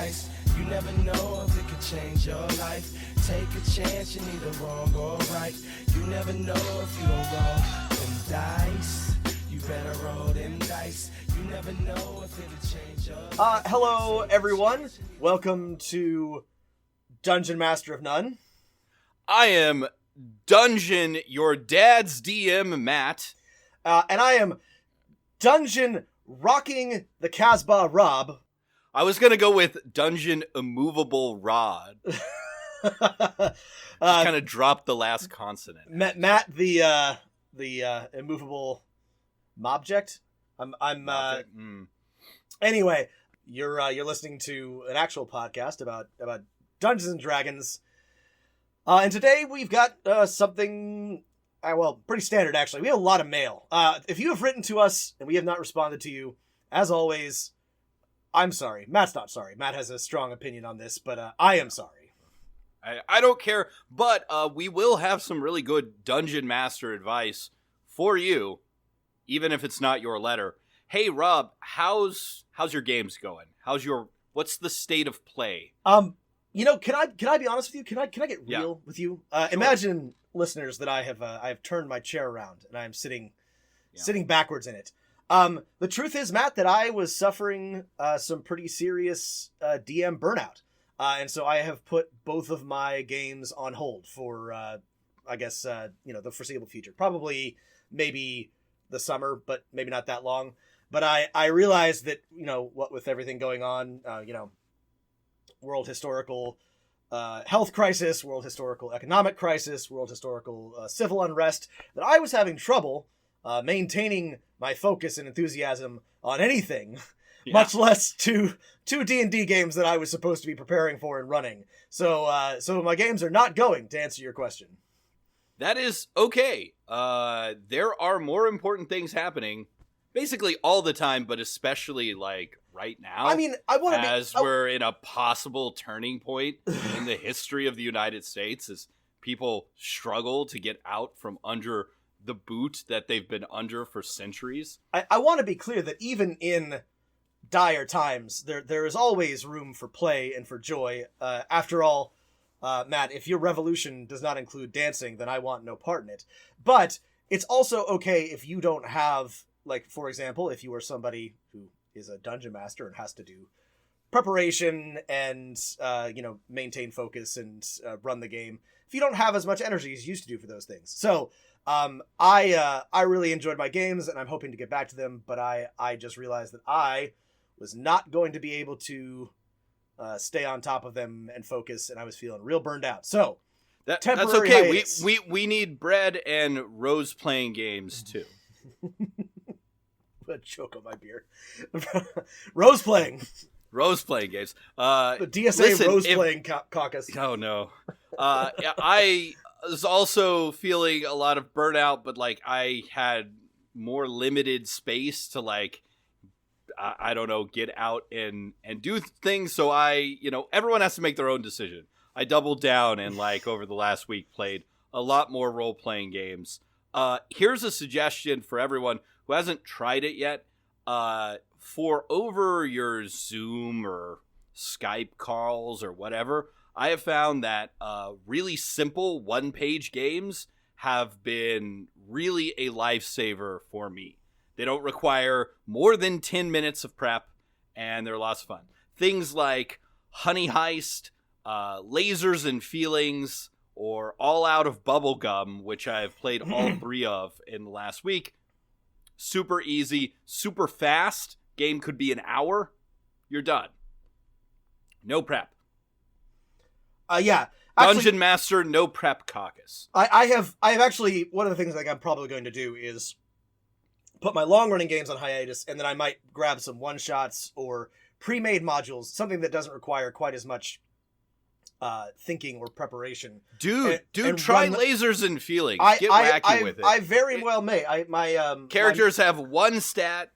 dice. You never know if it could change your life. Take a chance, you're neither wrong or right. You never know if you don't roll them dice. You better roll them dice. You never know if it'll change your life. Hello, everyone. Welcome to Dungeon Master of None. I am Dungeon, your dad's DM, Matt. And I am Dungeon Rocking the Casbah, Rob. I was going to go with Dungeon Immovable Rod. Kind of dropped the last consonant. Matt, the immovable mobject. Anyway, you're listening to an actual podcast about Dungeons and Dragons. And today we've got something, pretty standard actually. We have a lot of mail. If you have written to us and we have not responded to you, as always, I'm sorry. Matt's not sorry. Matt has a strong opinion on this, but I am sorry. I don't care, but we will have some really good Dungeon Master advice for you, even if it's not your letter. Hey, Rob, how's your games going? What's the state of play? Can I be honest with you? Can I get real with you? Sure. Imagine, listeners, that I have turned my chair around and I am sitting backwards in it. The truth is, Matt, that I was suffering some pretty serious DM burnout. And so I have put both of my games on hold for, the foreseeable future. Probably maybe the summer, but maybe not that long. But I realized that, what with everything going on, world historical health crisis, world historical economic crisis, world historical civil unrest, that I was having trouble maintaining my focus and enthusiasm on anything, much less two D&D games that I was supposed to be preparing for and running. So my games are not going, to answer your question. That is okay. There are more important things happening basically all the time, but especially like right now. I mean, we're in a possible turning point in the history of the United States as people struggle to get out from under the boot that they've been under for centuries. I want to be clear that even in dire times, there is always room for play and for joy. After all, Matt, if your revolution does not include dancing, then I want no part in it. But it's also okay if you don't have, like, for example, if you are somebody who is a dungeon master and has to do preparation and, maintain focus and run the game, if you don't have as much energy as you used to do for those things. So I really enjoyed my games and I'm hoping to get back to them, but I just realized that I was not going to be able to stay on top of them and focus, and I was feeling real burned out. So that's okay. Hiatus. We need bread and rose playing games too. A choke on my beer. Rose playing games. The DSA rose-playing caucus. Oh, no. I was also feeling a lot of burnout, but, like, I had more limited space to, like, I don't know, get out and do things. So everyone has to make their own decision. I doubled down and, like, over the last week played a lot more role-playing games. Here's a suggestion for everyone who hasn't tried it yet. For over your Zoom or Skype calls or whatever, I have found that really simple one-page games have been really a lifesaver for me. They don't require more than 10 minutes of prep, and they're lots of fun. Things like Honey Heist, Lasers and Feelings, or All Out of Bubblegum, which I've played all three of in the last week. Super easy, super fast. Game could be an hour. You're done. No prep. Yeah. Dungeon Master, no prep caucus. I have actually, one of the things like I'm probably going to do is put my long-running games on hiatus, and then I might grab some one-shots or pre-made modules, something that doesn't require quite as much thinking or preparation. Dude, try Lasers and Feelings. Get wacky with it. I very well may. My characters have one stat.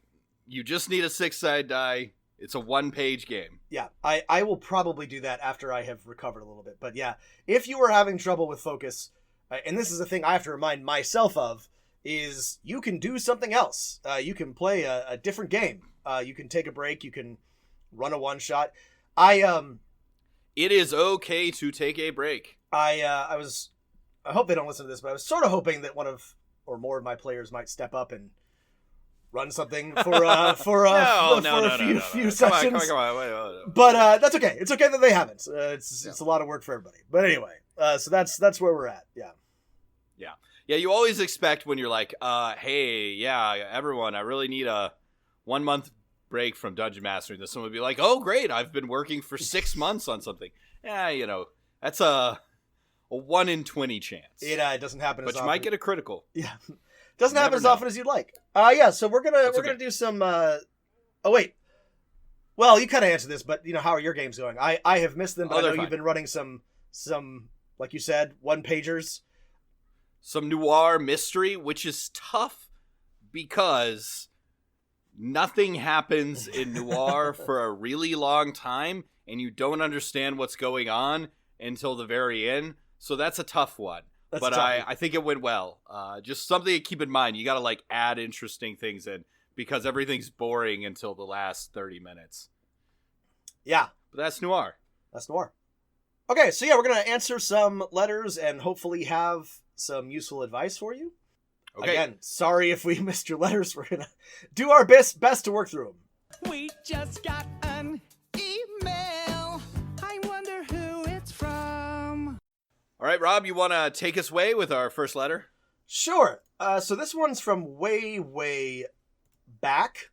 You just need a 6-sided die. It's a one-page game. Yeah, I will probably do that after I have recovered a little bit. But yeah, if you are having trouble with focus, and this is a thing I have to remind myself of, is you can do something else. You can play a different game. You can take a break. You can run a one-shot. It is okay to take a break. I hope they don't listen to this, but I was sort of hoping that one of or more of my players might step up and run something for a few sessions. Come on, wait. But that's okay. It's okay that they haven't. It's a lot of work for everybody. But anyway, so that's where we're at. Yeah, you always expect when you're like, hey, yeah, everyone, I really need a 1 month break from Dungeon Mastering. That someone would be like, oh, great, I've been working for 6 months on something. Yeah, that's a 1 in 20 chance. It doesn't happen as often. But you might get a critical. Yeah. Doesn't happen as often as you'd like. So we're gonna do some oh wait. Well, you kind of answered this, but how are your games going? I have missed them, but I know you've been running some like you said, 1-pagers. Some noir mystery, which is tough because nothing happens in noir for a really long time, and you don't understand what's going on until the very end. So that's a tough one. But I think it went well. Just something to keep in mind. You got to add interesting things in because everything's boring until the last 30 minutes. Yeah. But that's noir. Okay, so we're going to answer some letters and hopefully have some useful advice for you. Okay. Again, sorry if we missed your letters. We're going to do our best to work through them. We just got an email. I wonder who it's from. All right, Rob, you want to take us away with our first letter? Sure. So this one's from way back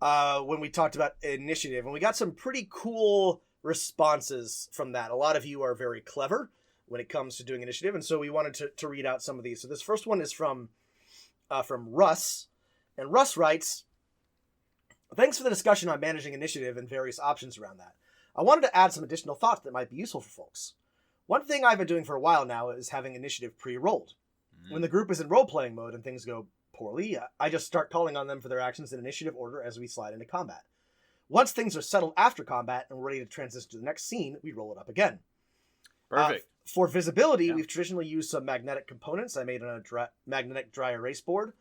when we talked about initiative, and we got some pretty cool responses from that. A lot of you are very clever when it comes to doing initiative, and so we wanted to read out some of these. So this first one is from Russ, and Russ writes, "Thanks for the discussion on managing initiative and various options around that. I wanted to add some additional thoughts that might be useful for folks. One thing I've been doing for a while now is having initiative pre-rolled. When the group is in role-playing mode and things go poorly, I just start calling on them for their actions in initiative order as we slide into combat. Once things are settled after combat and we're ready to transition to the next scene, we roll it up again. Perfect. For visibility, we've traditionally used some magnetic components I made on a magnetic dry erase board.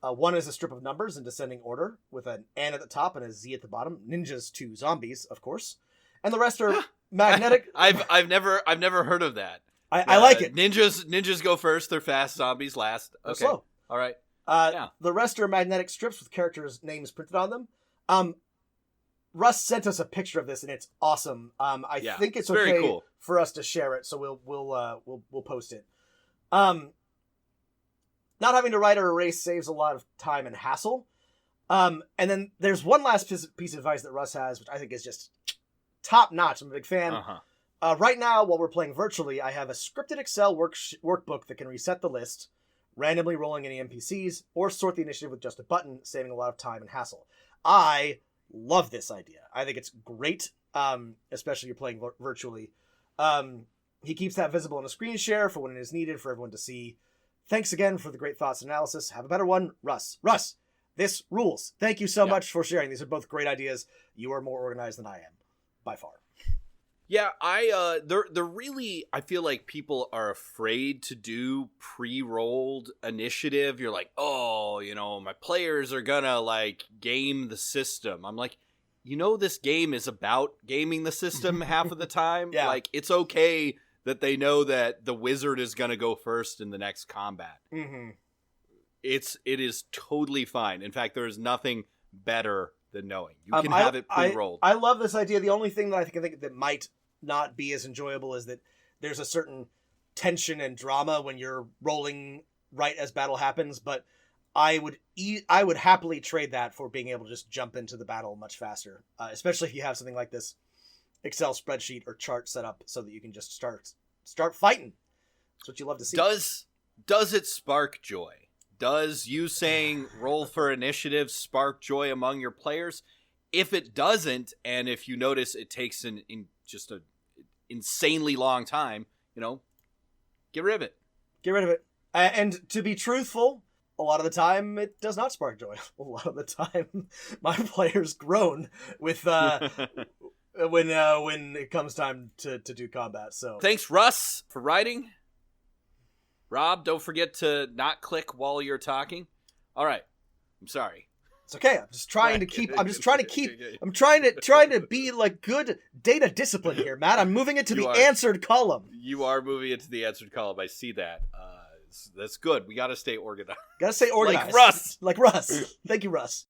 One is a strip of numbers in descending order with an N at the top and a Z at the bottom. Ninjas to zombies, of course. And the rest are magnetic. I've never heard of that. I like it. Ninjas go first. They're fast. Zombies last. Okay. Slow. All right. The rest are magnetic strips with characters' names printed on them. Russ sent us a picture of this, and it's awesome. I think it's okay cool for us to share it, so we'll post it. Not having to write or erase saves a lot of time and hassle. And then there's one last piece of advice that Russ has, which I think is just top notch. I'm a big fan. Right now, while we're playing virtually, I have a scripted Excel workbook that can reset the list, randomly rolling any NPCs, or sort the initiative with just a button, saving a lot of time and hassle. I love this idea. I think it's great, especially if you're playing virtually. He keeps that visible in a screen share for when it is needed for everyone to see. Thanks again for the great thoughts and analysis. Have a better one, Russ. Russ, this rules. Thank you so much for sharing. These are both great ideas. You are more organized than I am, by far. Yeah, they're really, I feel like people are afraid to do pre-rolled initiative. You're like, oh, my players are gonna game the system. I'm like, this game is about gaming the system half of the time. Yeah. It's okay that they know that the wizard is gonna go first in the next combat. Mm-hmm. It is totally fine. In fact, there is nothing better than knowing. You can have it pre-rolled. I love this idea. The only thing that I think that might not be as enjoyable is that there's a certain tension and drama when you're rolling right as battle happens, but I would happily trade that for being able to just jump into the battle much faster, especially if you have something like this Excel spreadsheet or chart set up so that you can just start fighting. That's what you love to see. Does it spark joy? Does you saying roll for initiative spark joy among your players? If it doesn't, and if you notice it takes just an insanely long time, get rid of it. Get rid of it. And to be truthful, a lot of the time it does not spark joy. A lot of the time my players groan with when it comes time to do combat. So thanks, Russ, for writing. Rob, don't forget to not click while you're talking. All right. I'm sorry. It's okay. I'm just trying to keep. I'm trying to be like good data discipline here, Matt. I'm moving it to the answered column. You are moving it to the answered column. I see that. That's good. We got to stay organized. Got to stay organized. Like Russ. Like Russ. Thank you, Russ.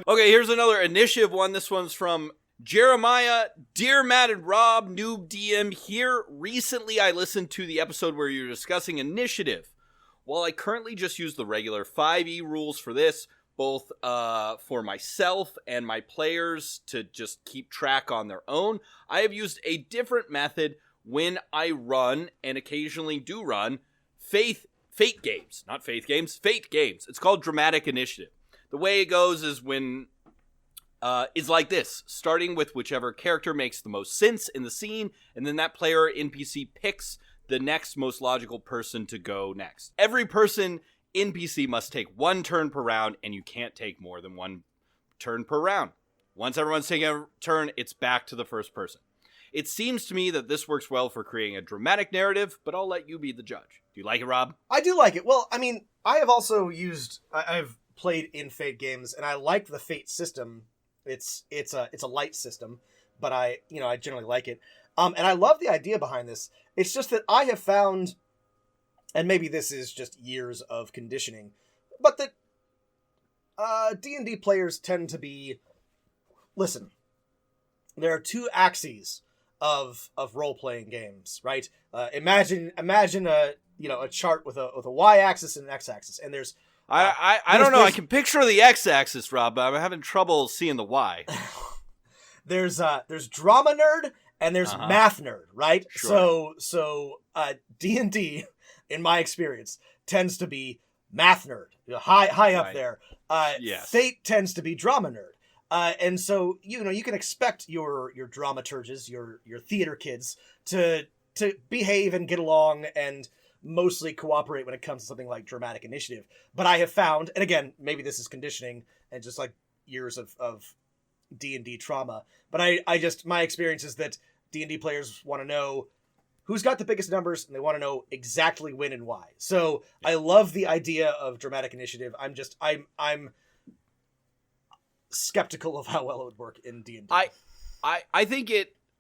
Okay, here's another initiative one. This one's from Jeremiah. Dear Matt and Rob, noob DM here. Recently, I listened to the episode where you were discussing initiative. While I currently just use the regular 5e rules for this, both for myself and my players to just keep track on their own, I have used a different method when I run, and occasionally do run, fate games. Not faith games, fate games. It's called dramatic initiative. The way it goes is is like this, starting with whichever character makes the most sense in the scene, and then that player NPC picks the next most logical person to go next. Every person NPC must take 1 turn per round, and you can't take more than 1 turn per round. Once everyone's taking a turn, it's back to the first person. It seems to me that this works well for creating a dramatic narrative, but I'll let you be the judge. Do you like it, Rob? I do like it. Well, I mean, I have also I've played in Fate games, and I like the Fate system. It's a light system, but I generally like it. And I love the idea behind this. It's just that I have found, and maybe this is just years of conditioning, but that D&D players tend to be, listen, there are 2 axes of role-playing games, right? Imagine a chart with a y-axis and an x-axis, and there's I don't know. I can picture the x-axis, Rob, but I'm having trouble seeing the y. There's drama nerd and there's math nerd, right? Sure. So D&D, in my experience, tends to be math nerd, high up there. Yes. Fate tends to be drama nerd. And so, you can expect your dramaturges, your theater kids to behave and get along and mostly cooperate when it comes to something like dramatic initiative. But I have found, and again, maybe this is conditioning and just like years of D&D trauma, but my experience is that D&D players want to know who's got the biggest numbers, and they want to know exactly when and why. So yeah. I love the idea of dramatic initiative. I'm skeptical of how well it would work in D&D.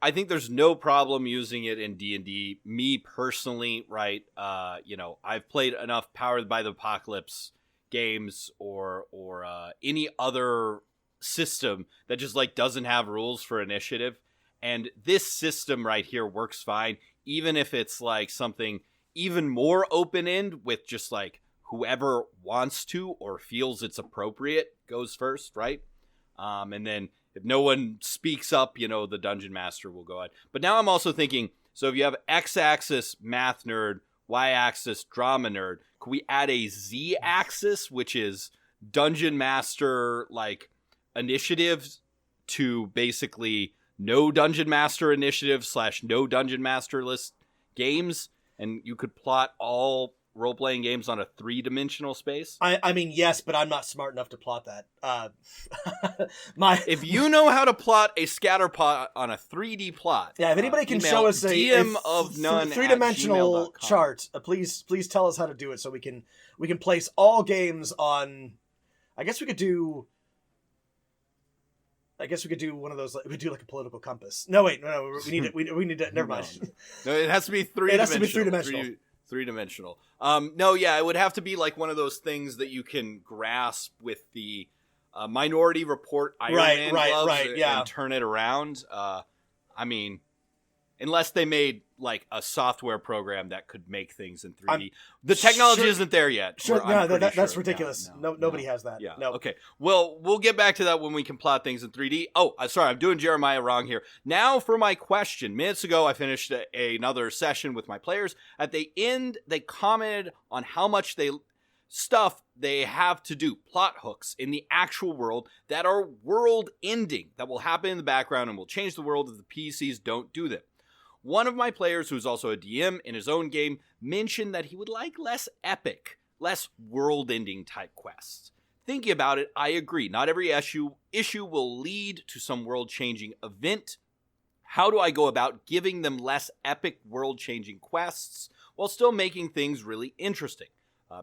I think there's no problem using it in D&D. Me personally, right? I've played enough Powered by the Apocalypse games or any other system that just like doesn't have rules for initiative, and this system right here works fine, even if it's like something even more open end with just like whoever wants to or feels it's appropriate goes first, right? And then if no one speaks up, the dungeon master will go ahead. But now I'm also thinking, so if you have x-axis math nerd, y-axis drama nerd, could we add a z-axis, which is dungeon master like initiatives to basically no dungeon master initiative / no dungeon master list games, and you could plot all role-playing games on a 3-dimensional space? I mean, yes, but I'm not smart enough to plot that. If you know how to plot a scatter plot on a 3D plot, yeah, if anybody can show us a three-dimensional chart, please tell us how to do it so we can place all games on. I guess we could do one of those. We do like a political compass. No, wait, no. We need it. We need it. Never mind. No, it has to be 3-dimensional. It has to be 3-dimensional. 3-dimensional. No, yeah, it would have to be like one of those things that you can grasp with the Minority Report Iron Man gloves and turn it around. I mean, unless they made like a software program that could make things in 3D. The technology isn't there yet. That's ridiculous. Nobody has that. Yeah. No. Okay. Well, we'll get back to that when we can plot things in 3D. Oh, sorry, I'm doing Jeremiah wrong here. Now for my question. Minutes ago, I finished another session with my players. At the end, they commented on how much stuff they have to do, plot hooks in the actual world that are world ending, that will happen in the background and will change the world if the PCs don't do them. One of my players, who's also a DM in his own game, mentioned that he would like less epic, less world-ending type quests. Thinking about it, I agree. Not every issue will lead to some world-changing event. How do I go about giving them less epic world-changing quests while still making things really interesting?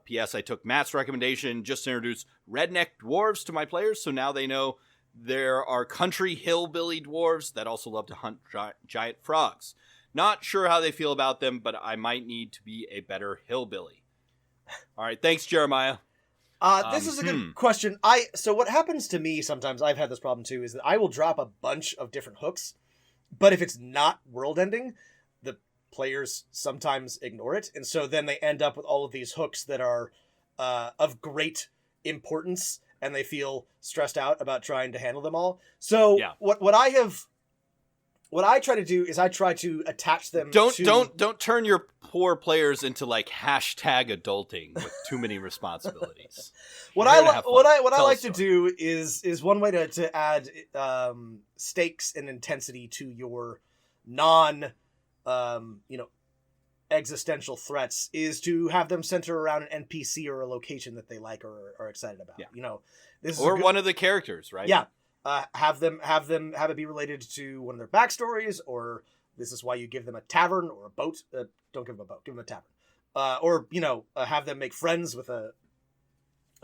P.S. I took Matt's recommendation just to introduce redneck dwarves to my players, so now they know there are country hillbilly dwarves that also love to hunt giant frogs. Not sure how they feel about them, but I might need to be a better hillbilly. All right, thanks, Jeremiah. This is a good question. So what happens to me sometimes, I've had this problem too, is that I will drop a bunch of different hooks, but if it's not world-ending, the players sometimes ignore it, and so then they end up with all of these hooks that are of great importance, and they feel stressed out about trying to handle them all. So what I try to do is I try to attach them. Don't turn your poor players into like #adulting with too many responsibilities. What I like to do is one way to add stakes and intensity to your non existential threats is to have them center around an NPC or a location that they like or are excited about. Yeah. This is one of the characters, right? Yeah. Have it be related to one of their backstories, or this is why you give them a tavern or a boat. Don't give them a boat, give them a tavern. Or have them make friends with a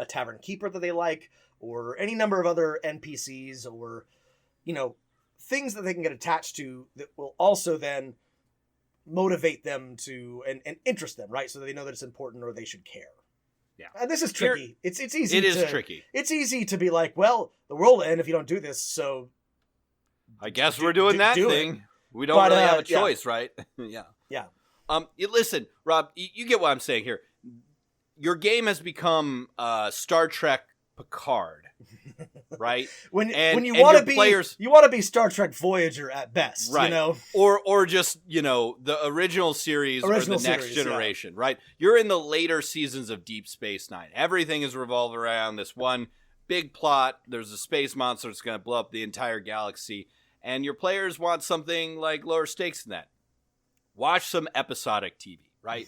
tavern keeper that they like, or any number of other NPCs, or things that they can get attached to that will also then motivate them to and interest them, right? So that they know that it's important or they should care. Yeah. And this is tricky. It's easy. It is tricky. It's easy to be like, well, the world will end if you don't do this, so I guess we're doing that thing. We don't really have a choice, right? Yeah. Yeah. Listen, Rob, you get what I'm saying here. Your game has become Star Trek Picard, right? when you want to be players, you want to be Star Trek Voyager at best, right? Or just the original series or the next generation, right? You're in the later seasons of Deep Space Nine. Everything is revolved around this one big plot. There's a space monster that's going to blow up the entire galaxy, and your players want something like lower stakes than that. Watch some episodic TV, right?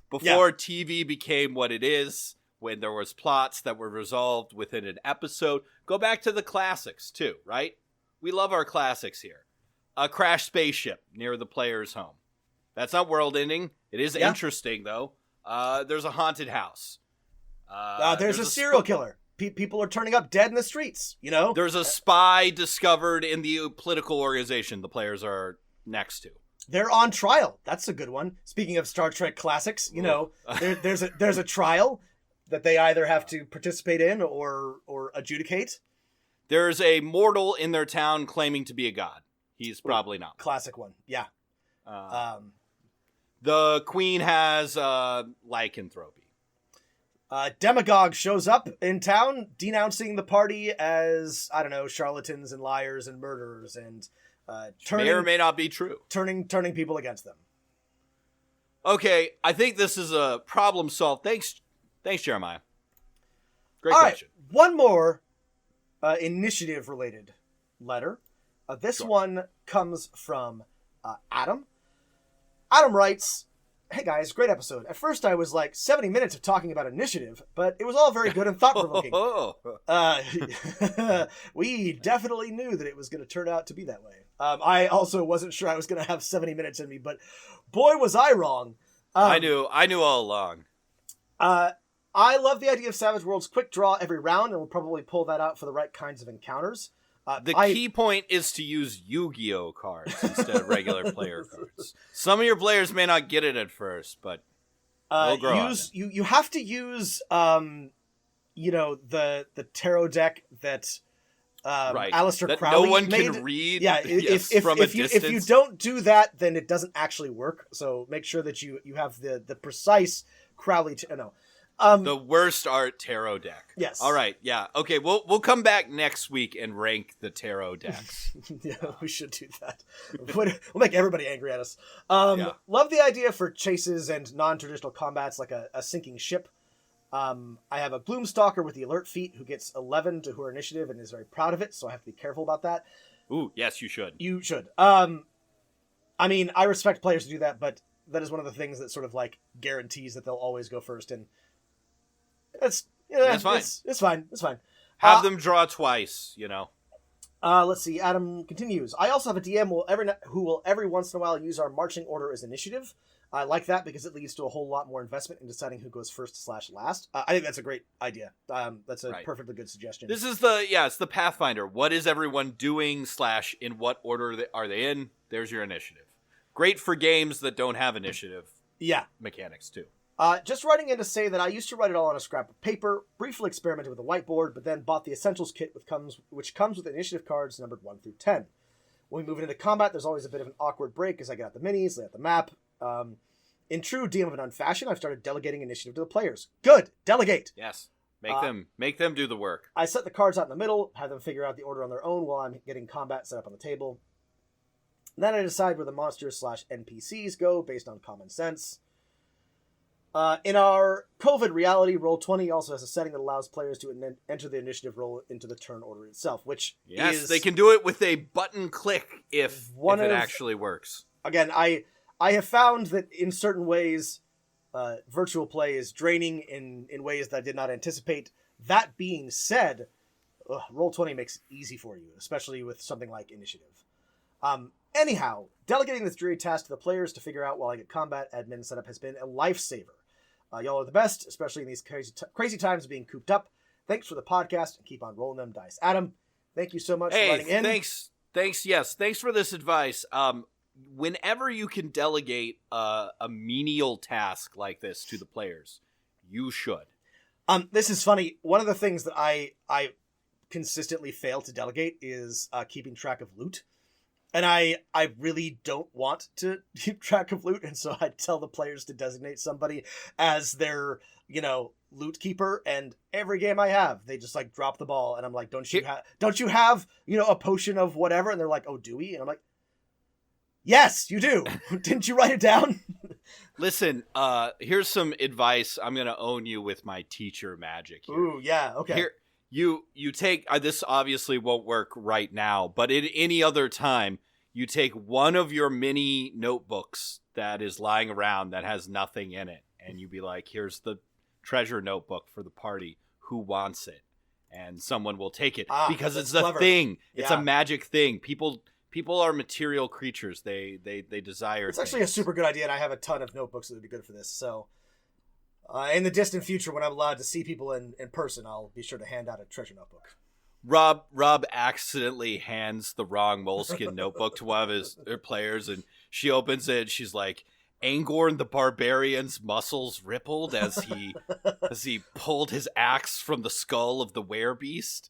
Before TV became what it is, when there was plots that were resolved within an episode. Go back to the classics, too, right? We love our classics here. A crashed spaceship near the player's home. That's not world-ending. It is interesting, though. There's a haunted house. There's a serial killer. People are turning up dead in the streets, There's a spy discovered in the political organization the players are next to. They're on trial. That's a good one. Speaking of Star Trek classics, there's a trial that they either have to participate in or adjudicate. There's a mortal in their town claiming to be a god. He's probably not. Classic one, yeah. The queen has lycanthropy. Demagogue shows up in town denouncing the party as, I don't know, charlatans and liars and murderers and may or may not be true. Turning people against them. Okay, I think this is a problem solved. Thanks, Jeremiah. Great question. Right, one more initiative-related letter. This one comes from Adam. Adam writes, "Hey guys, great episode. At first I was like 70 minutes of talking about initiative, but it was all very good and thought-provoking. We definitely knew that it was going to turn out to be that way. I also wasn't sure I was going to have 70 minutes in me, but boy, was I wrong. I knew all along. I love the idea of Savage Worlds quick draw every round, and we'll probably pull that out for the right kinds of encounters. The key point is to use Yu-Gi-Oh cards instead of regular player cards. Some of your players may not get it at first, but they'll grow on it. You have to use the tarot deck that Aleister Crowley no one made. Can read. Yeah, if you don't do that, then it doesn't actually work. So make sure that you have the precise Crowley. The worst art tarot deck. Yes. All right. Yeah. Okay. We'll come back next week and rank the tarot decks. Yeah, we should do that. We'll make everybody angry at us. Love the idea for chases and non-traditional combats like a sinking ship. I have a Gloomstalker with the alert feat who gets 11 to her initiative and is very proud of it, so I have to be careful about that. Ooh, yes, you should. You should. I respect players to do that, but that is one of the things that sort of like guarantees that they'll always go first, and that's fine. It's fine. Have them draw twice, Let's see. Adam continues. I also have a DM who will every once in a while use our marching order as initiative. I like that because it leads to a whole lot more investment in deciding who goes first/last. I think that's a great idea. That's a perfectly good suggestion. This is it's the Pathfinder. What is everyone doing / in what order are they in? There's your initiative. Great for games that don't have initiative mechanics too. Just writing in to say that I used to write it all on a scrap of paper, briefly experimented with a whiteboard, but then bought the Essentials kit which comes with initiative cards numbered 1 through 10. When we move into combat, there's always a bit of an awkward break as I get out the minis, lay out the map. In true DM of an Unfashion, I've started delegating initiative to the players. Good! Delegate! Yes. Make them do the work. I set the cards out in the middle, have them figure out the order on their own while I'm getting combat set up on the table. And then I decide where the monsters / NPCs go based on common sense. In our COVID reality, Roll20 also has a setting that allows players to enter the initiative roll into the turn order itself, which is... they can do it with a button click if it actually works. Again, I have found that in certain ways, virtual play is draining in ways that I did not anticipate. That being said, Roll20 makes it easy for you, especially with something like initiative. Anyhow, delegating this dreary task to the players to figure out while I get combat admin setup has been a lifesaver. Y'all are the best, especially in these crazy times of being cooped up. Thanks for the podcast, and keep on rolling them dice. Adam, thank you so much for writing in. Thanks, yes. Thanks for this advice. Whenever you can delegate a menial task like this to the players, you should. This is funny. One of the things that I consistently fail to delegate is keeping track of loot. And I really don't want to keep track of loot, and so I tell the players to designate somebody as their, loot keeper. And every game I have, they just like drop the ball, and I'm like, don't you have a potion of whatever? And they're like, oh, do we? And I'm like, yes, you do. Didn't you write it down? Listen, here's some advice. I'm gonna own you with my teacher magic here. Ooh, yeah, okay. Here, you take this obviously won't work right now, but at any other time, you take one of your mini notebooks that is lying around that has nothing in it, and you be like, here's the treasure notebook for the party. Who wants it? And someone will take it because it's a thing. It's a magic thing. People are material creatures. They desire It's actually a super good idea, and I have a ton of notebooks that would be good for this. So in the distant future, when I'm allowed to see people in person, I'll be sure to hand out a treasure notebook. Rob accidentally hands the wrong moleskin notebook to one of his players, and she opens it. She's like, Angorn the Barbarian's muscles rippled as he pulled his axe from the skull of the werebeast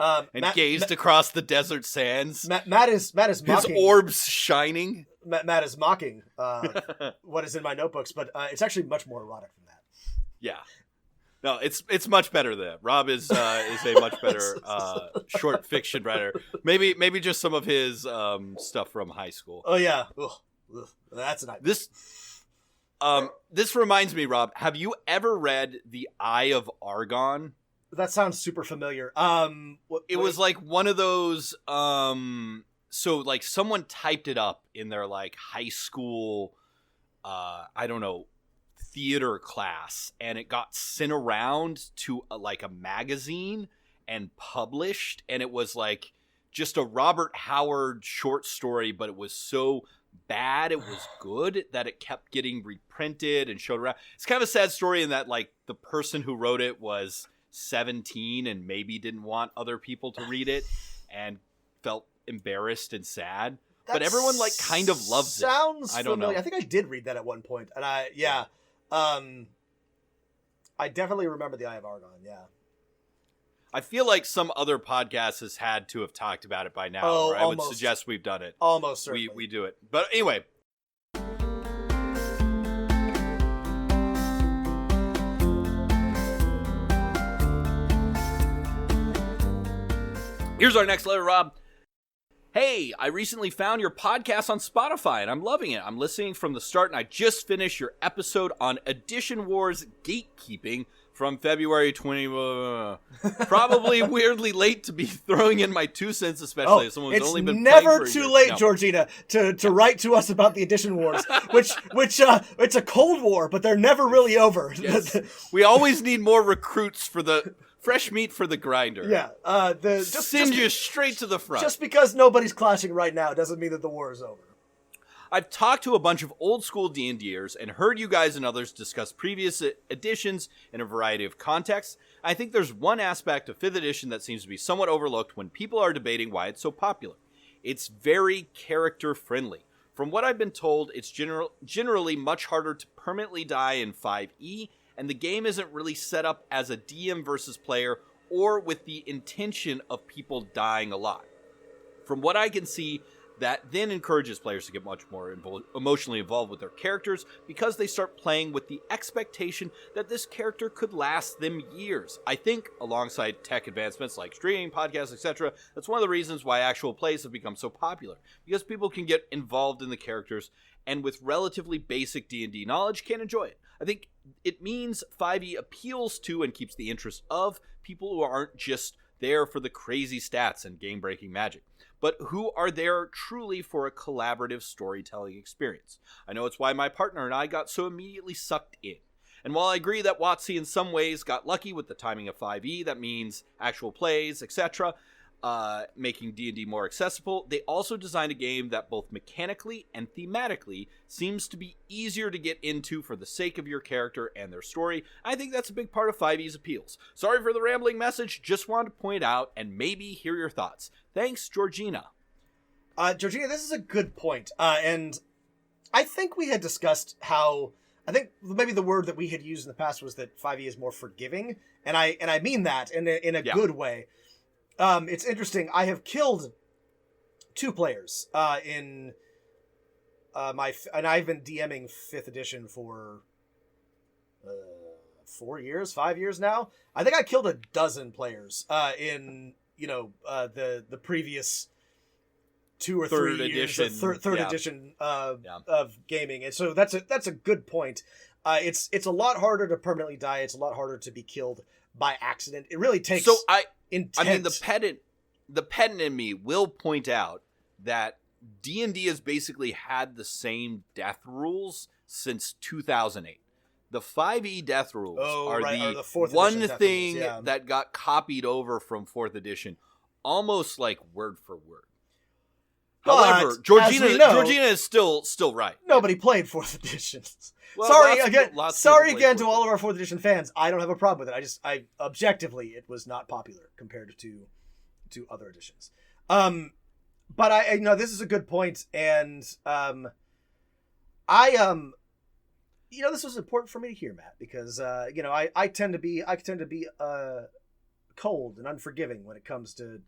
and gazed across the desert sands. Matt is mocking. His orbs shining. Matt is mocking what is in my notebooks, but it's actually much more erotic than that. Yeah. No, it's much better than that. Rob is a much better short fiction writer. Maybe just some of his stuff from high school. Oh yeah. Ugh. That's a nightmare. This reminds me, Rob, have you ever read The Eye of Argon? That sounds super familiar. It was like one of those so like someone typed it up in their like high school I don't know, theater class, and it got sent around to a magazine and published, and it was like just a Robert Howard short story, but it was so bad it was good that it kept getting reprinted and showed around. It's kind of a sad story in that like the person who wrote it was 17 and maybe didn't want other people to read it and felt embarrassed and sad. But everyone like kind of loves it. Sounds I don't familiar. know. I think I did read that at one point, and I definitely remember The Eye of Argon. Yeah. I feel like some other podcast has had to have talked about it by now, or I would suggest we've done it. Almost certainly. We do it. But anyway. Here's our next letter, Rob. Hey, I recently found your podcast on Spotify, and I'm loving it. I'm listening from the start, and I just finished your episode on Edition Wars Gatekeeping from February 20. Probably weirdly late to be throwing in my 2 cents, especially as someone who's only been playing for a year. It's never too late, Georgina, to write to us about the Edition Wars, which it's a Cold War, but they're never really over. Yes. We always need more recruits for the fresh meat for the grinder. Yeah, send you straight to the front. Just because nobody's clashing right now doesn't mean that the war is over. I've talked to a bunch of old school D&Ders and heard you guys and others discuss previous editions in a variety of contexts. I think there's one aspect of 5th edition that seems to be somewhat overlooked when people are debating why it's so popular. It's very character friendly. From what I've been told, it's generally much harder to permanently die in 5e, and the game isn't really set up as a DM versus player or with the intention of people dying a lot. From what I can see, that then encourages players to get much more emotionally involved with their characters because they start playing with the expectation that this character could last them years. I think, alongside tech advancements like streaming, podcasts, etc., that's one of the reasons why actual plays have become so popular, because people can get involved in the characters and with relatively basic D&D knowledge can enjoy it. I think it means 5e appeals to and keeps the interest of people who aren't just there for the crazy stats and game-breaking magic, but who are there truly for a collaborative storytelling experience. I know it's why my partner and I got so immediately sucked in. And while I agree that WotC in some ways got lucky with the timing of 5e, that means actual plays, etc., making D&D more accessible, they also designed a game that both mechanically and thematically seems to be easier to get into for the sake of your character and their story. I think that's a big part of 5e's appeals. Sorry for the rambling message, just wanted to point out and maybe hear your thoughts. Thanks, Georgina. Georgina, this is a good point. And I think we had discussed how, I think maybe the word that we had used in the past was that 5e is more forgiving. And I mean that in a good way. It's interesting. I have killed 2 players in and I've been DMing 5th edition for 5 years now. I think I killed a dozen players in the previous 2 or 3 years of third edition of gaming, and so that's a good point. It's a lot harder to permanently die. It's a lot harder to be killed by accident. It really takes intent. I mean, the pedant in me will point out that D&D has basically had the same death rules since 2008. The 5e death rules are the one thing that got copied over from 4th edition, almost like word for word. However, Georgina is still right. Nobody played 4th edition. Well, sorry again to all of our 4th edition fans. I don't have a problem with it. I objectively, it was not popular compared to other editions. But I know this is a good point, and this was important for me to hear, Matt, because I tend to be cold and unforgiving when it comes to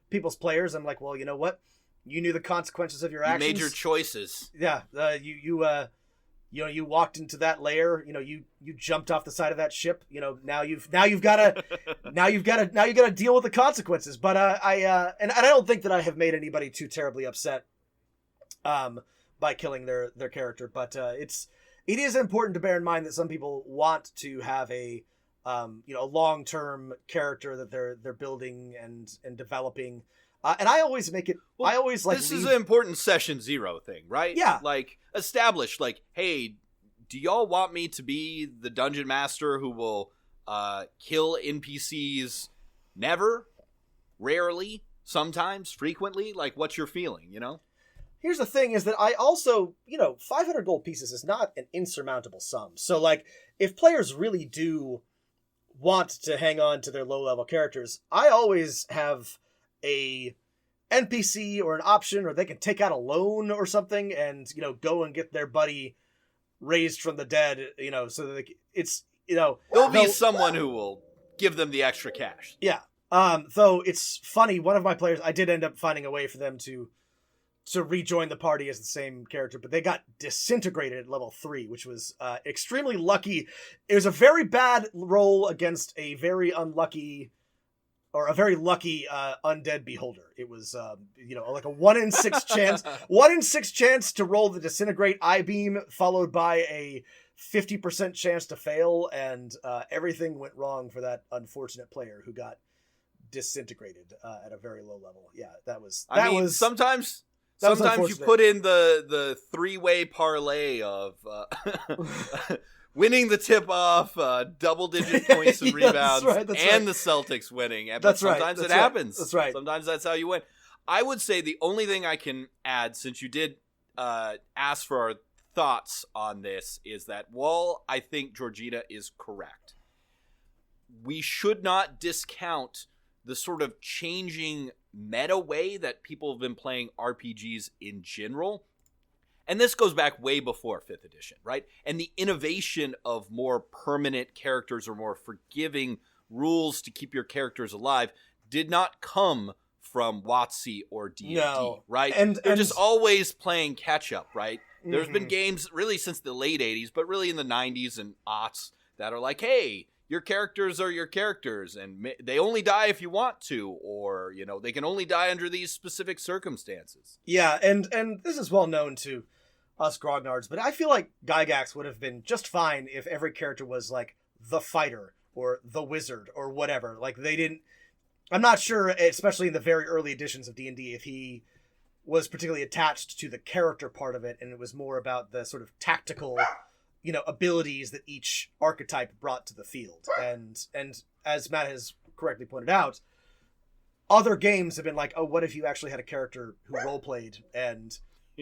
people's players. I'm like, well, you know what? You knew the consequences of your actions. You made your choices. Yeah, you walked into that lair. You jumped off the side of that ship. Now you've got to deal with the consequences. But I don't think that I have made anybody too terribly upset by killing their character. But it is important to bear in mind that some people want to have a long-term character that they're building and developing. And I always make it. Well, I always like. This is an important session 0 thing, right? Yeah. Like establish, hey, do y'all want me to be the dungeon master who will kill NPCs? Never, rarely, sometimes, frequently. Like, what's your feeling? Here's the thing: is that I also, 500 gold pieces is not an insurmountable sum. So, if players really do want to hang on to their low-level characters, I always have a NPC or an option, or they can take out a loan or something and go and get their buddy raised from the dead, so that there'll be someone who will give them the extra cash. Yeah. Though it's funny, one of my players, I did end up finding a way for them to rejoin the party as the same character, but they got disintegrated at level 3, which was extremely lucky. It was a very bad roll against a very unlucky or a very lucky undead beholder. It was like a 1 in 6 chance, 1 in 6 chance to roll the disintegrate I-beam, followed by a 50% chance to fail, and everything went wrong for that unfortunate player who got disintegrated at a very low level. Yeah, that was. Sometimes you put in the 3-way parlay of winning the tip-off, double-digit points and rebounds, the Celtics winning. But sometimes it happens. That's right. Sometimes that's how you win. I would say the only thing I can add, since you did ask for our thoughts on this is that while I think Georgina is correct, we should not discount the sort of changing meta way that people have been playing RPGs in general. And this goes back way before 5th edition, right? And the innovation of more permanent characters or more forgiving rules to keep your characters alive did not come from WotC or D&D, right? They're just always playing catch-up, right? Mm-hmm. There's been games really since the late 80s, but really in the 90s and aughts that are like, hey, your characters are your characters, and they only die if you want to, or, you know, they can only die under these specific circumstances. Yeah, and this is well known to us grognards, but I feel like Gygax would have been just fine if every character was like the fighter or the wizard or whatever. Like they didn't, I'm not sure, especially in the very early editions of D&D, if he was particularly attached to the character part of it, and it was more about the sort of tactical, you know, abilities that each archetype brought to the field. And as Matt has correctly pointed out, other games have been like, oh, what if you actually had a character who roleplayed and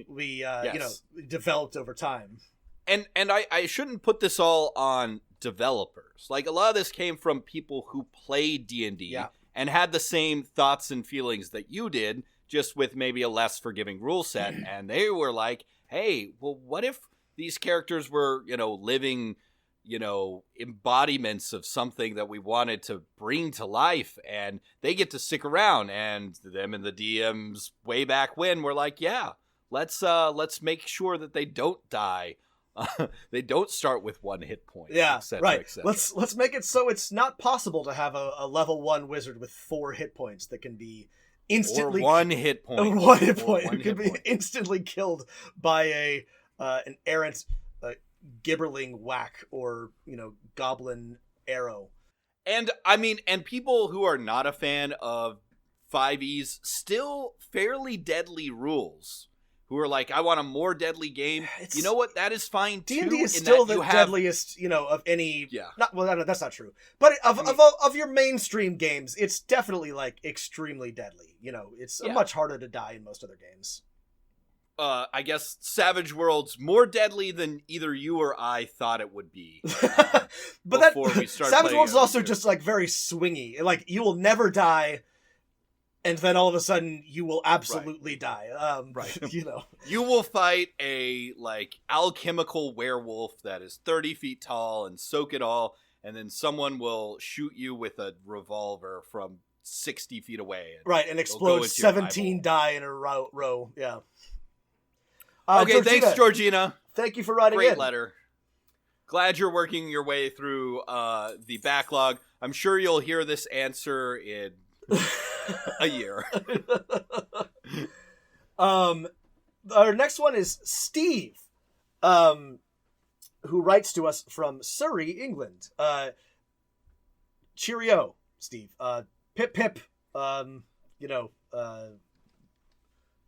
we, yes. you know, developed over time. And I shouldn't put this all on developers. Like, a lot of this came from people who played D&D and had the same thoughts and feelings that you did, just with maybe a less forgiving rule set. And they were like, hey, well, what if these characters were, you know, living, you know, embodiments of something that we wanted to bring to life, and they get to stick around, and them and the DMs way back when were like, yeah, let's make sure that they don't die. They don't start with 1 hit point. Yeah, et cetera, right. et cetera. Let's make it so it's not possible to have a level 1 wizard with 4 hit points that can be instantly... Or 1 hit point. 1 hit point. Who can be instantly killed by an errant gibberling whack or, you know, goblin arrow. And, I mean, and people who are not a fan of 5e's still fairly deadly rules, who are like, I want a more deadly game. You know what? That is fine too. D&D is still the deadliest, you know, of any. Yeah. No, that's not true. But of your mainstream games, it's definitely like extremely deadly. You know, it's much harder to die in most other games. I guess Savage World's more deadly than either you or I thought it would be. But Savage World's also just like very swingy. Like, you will never die. And then all of a sudden, you will absolutely die. Right. You know, you will fight a like alchemical werewolf that is 30 feet tall and soak it all, and then someone will shoot you with a revolver from 60 feet away. And and explode 17 die in a row. Yeah. Okay, Georgina, thanks, Georgina. Thank you for writing Great in. letter. Glad you're working your way through the backlog. I'm sure you'll hear this answer in a year. Our next one is Steve, who writes to us from Surrey, England. Cheerio, Steve. Pip pip.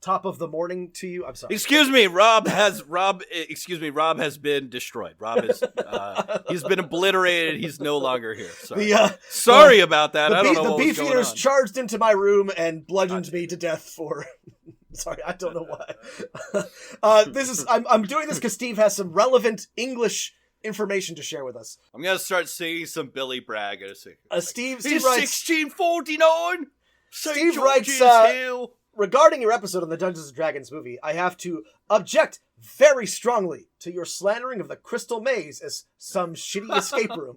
Top of the morning to you. I'm sorry. Excuse me, Rob has been destroyed. Rob is he's been obliterated. He's no longer here. Sorry about that. I don't know what was going on. The Beefeaters charged into my room and bludgeoned me to death for sorry, I don't know why. I'm doing this because Steve has some relevant English information to share with us. I'm gonna start singing some Billy Bragg in a second. Steve writes 1649. Steve writes Hill. Regarding your episode on the Dungeons & Dragons movie, I have to object very strongly to your slandering of the Crystal Maze as some shitty escape room.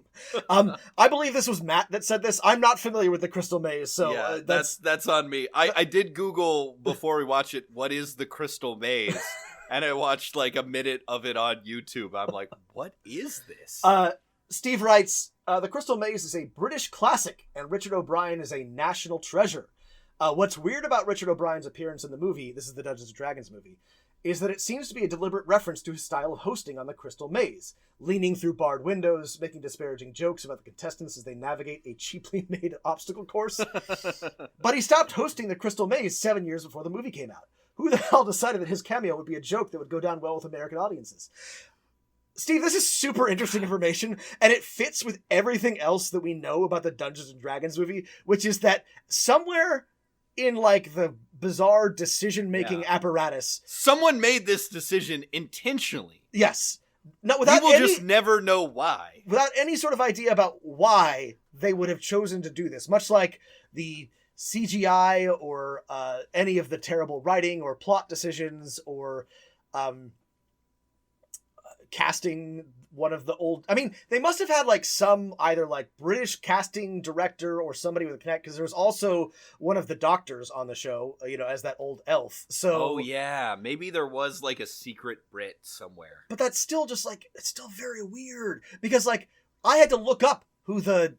I believe this was Matt that said this. I'm not familiar with the Crystal Maze, so yeah, that's on me. I did Google before we watch it, what is the Crystal Maze? And I watched like a minute of it on YouTube. I'm like, what is this? Steve writes, the Crystal Maze is a British classic, and Richard O'Brien is a national treasure. What's weird about Richard O'Brien's appearance in the movie, this is the Dungeons & Dragons movie, is that it seems to be a deliberate reference to his style of hosting on the Crystal Maze, leaning through barred windows, making disparaging jokes about the contestants as they navigate a cheaply made obstacle course. But he stopped hosting the Crystal Maze 7 years before the movie came out. Who the hell decided that his cameo would be a joke that would go down well with American audiences? Steve, this is super interesting information, and it fits with everything else that we know about the Dungeons & Dragons movie, which is that somewhere in like the bizarre decision-making apparatus. Someone made this decision intentionally. Yes. No, we will just never know why. Without any sort of idea about why they would have chosen to do this. Much like the CGI or any of the terrible writing or plot decisions or casting one of the old... I mean, they must have had like some either like British casting director or somebody with a connect, because there was also one of the doctors on the show, as that old elf. So, oh yeah, maybe there was like a secret Brit somewhere. But that's still just like, it's still very weird, because like I had to look up who the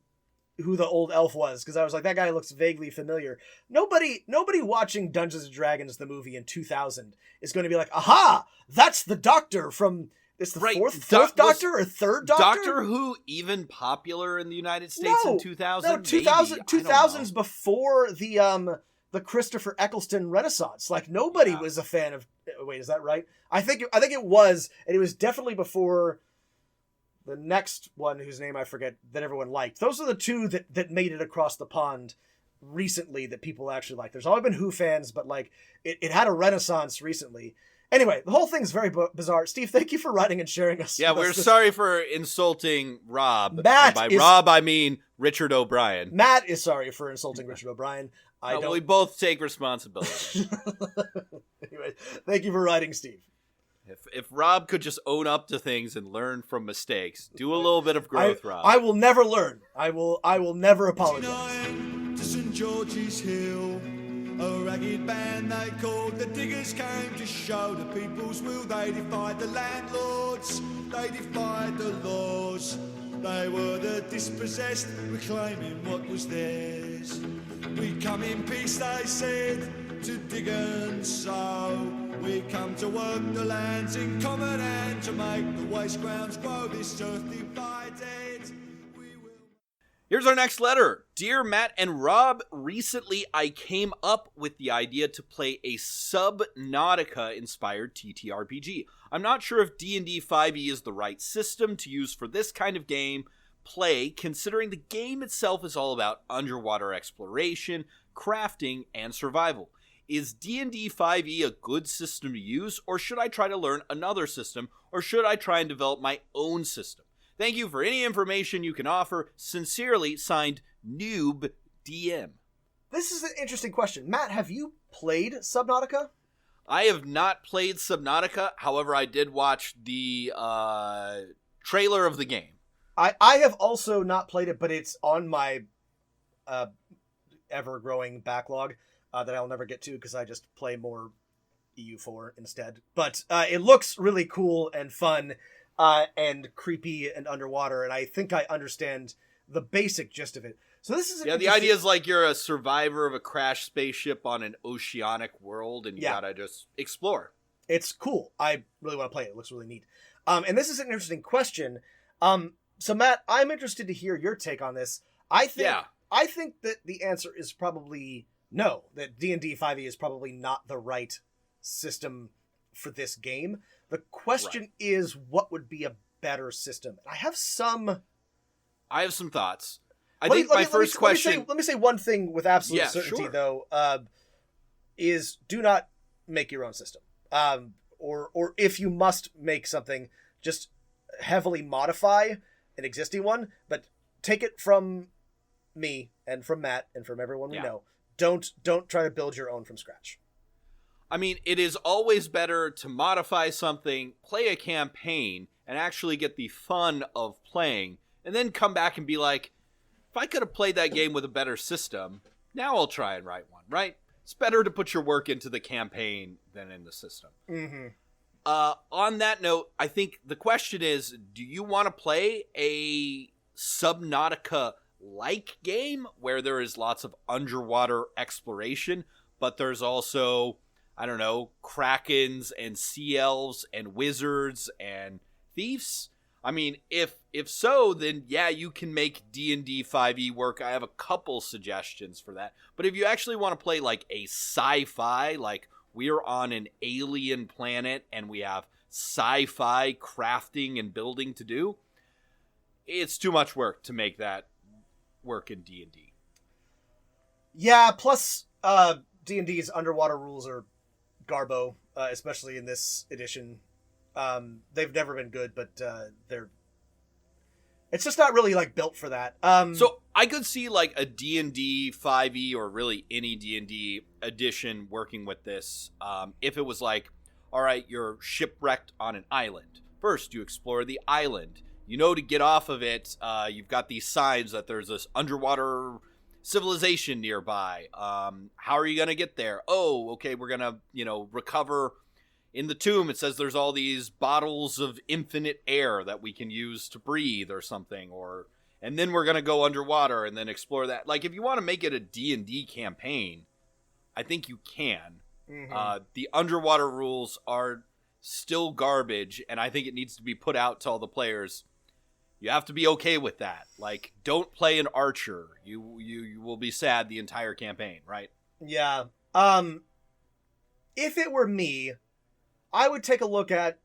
old elf was, because I was like, that guy looks vaguely familiar. Nobody watching Dungeons and Dragons the movie in 2000 is going to be like, aha, that's the doctor from... It's the fourth Doctor or third Doctor? Doctor Who even popular in the United States in 2000? No, 2000's before the Christopher Eccleston Renaissance. Like, nobody was a fan of... Wait, is that right? I think it was, and it was definitely before the next one, whose name I forget, that everyone liked. Those are the two that made it across the pond recently that people actually like. There's always been Who fans, but like it had a renaissance recently. Anyway, the whole thing's very bizarre. Steve, thank you for writing and sharing us. Yeah, we're sorry for insulting Rob. Matt by Rob, I mean Richard O'Brien. Matt is sorry for insulting Richard O'Brien. We both take responsibility. Anyway, thank you for writing, Steve. If Rob could just own up to things and learn from mistakes, do a little bit of growth, Rob. I will never learn. I will never apologize. To St. George's Hill, a ragged band they called the Diggers came to show the people's will. They defied the landlords, they defied the laws. They were the dispossessed, reclaiming what was theirs. We come in peace, they said, to dig and sow. We come to work the lands in common and to make the waste grounds grow. This earth divided, we will... Here's our next letter. Dear Matt and Rob, recently I came up with the idea to play a Subnautica-inspired TTRPG. I'm not sure if D&D 5e is the right system to use for this kind of game play, considering the game itself is all about underwater exploration, crafting, and survival. Is D&D 5e a good system to use, or should I try to learn another system, or should I try and develop my own system? Thank you for any information you can offer. Sincerely, signed, Noob DM. This is an interesting question. Matt, have you played Subnautica? I have not played Subnautica. However, I did watch the trailer of the game. I have also not played it, but it's on my ever-growing backlog that I'll never get to because I just play more EU4 instead. But it looks really cool and fun and creepy and underwater, and I think I understand the basic gist of it. So this is the idea is like you're a survivor of a crashed spaceship on an oceanic world, and you gotta just explore. It's cool. I really want to play it. It looks really neat. And this is an interesting question. So Matt, I'm interested to hear your take on this. I think that the answer is probably no. That D&D 5e is probably not the right system for this game. The question is, what would be a better system? I have some thoughts. I think my first question... Let me say one thing with absolute certainty, though, is do not make your own system. Or if you must make something, just heavily modify an existing one, but take it from me and from Matt and from everyone we know. Don't try to build your own from scratch. I mean, it is always better to modify something, play a campaign, and actually get the fun of playing, and then come back and be like, if I could have played that game with a better system, now I'll try and write one, right? It's better to put your work into the campaign than in the system. Mm-hmm. On that note, I think the question is, do you want to play a Subnautica-like game where there is lots of underwater exploration, but there's also, I don't know, krakens and sea elves and wizards and thieves? I mean, if so, then yeah, you can make D&D 5e work. I have a couple suggestions for that. But if you actually want to play like a sci-fi, like we're on an alien planet and we have sci-fi crafting and building to do, it's too much work to make that work in D&D. Yeah, plus D&D's underwater rules are garbo, especially in this edition. They've never been good, but it's just not really like built for that. So I could see like a D&D 5e or really any D&D edition working with this. If it was like, all right, you're shipwrecked on an island. First, you explore the island. You know, to get off of it, you've got these signs that there's this underwater civilization nearby. How are you going to get there? Oh, okay, we're going to, recover. In the tomb, it says there's all these bottles of infinite air that we can use to breathe or something. And then we're going to go underwater and then explore that. Like, if you want to make it a D&D campaign, I think you can. Mm-hmm. The underwater rules are still garbage, and I think it needs to be put out to all the players. You have to be okay with that. Like, don't play an archer. You will be sad the entire campaign, right? Yeah. If it were me, I would take a look at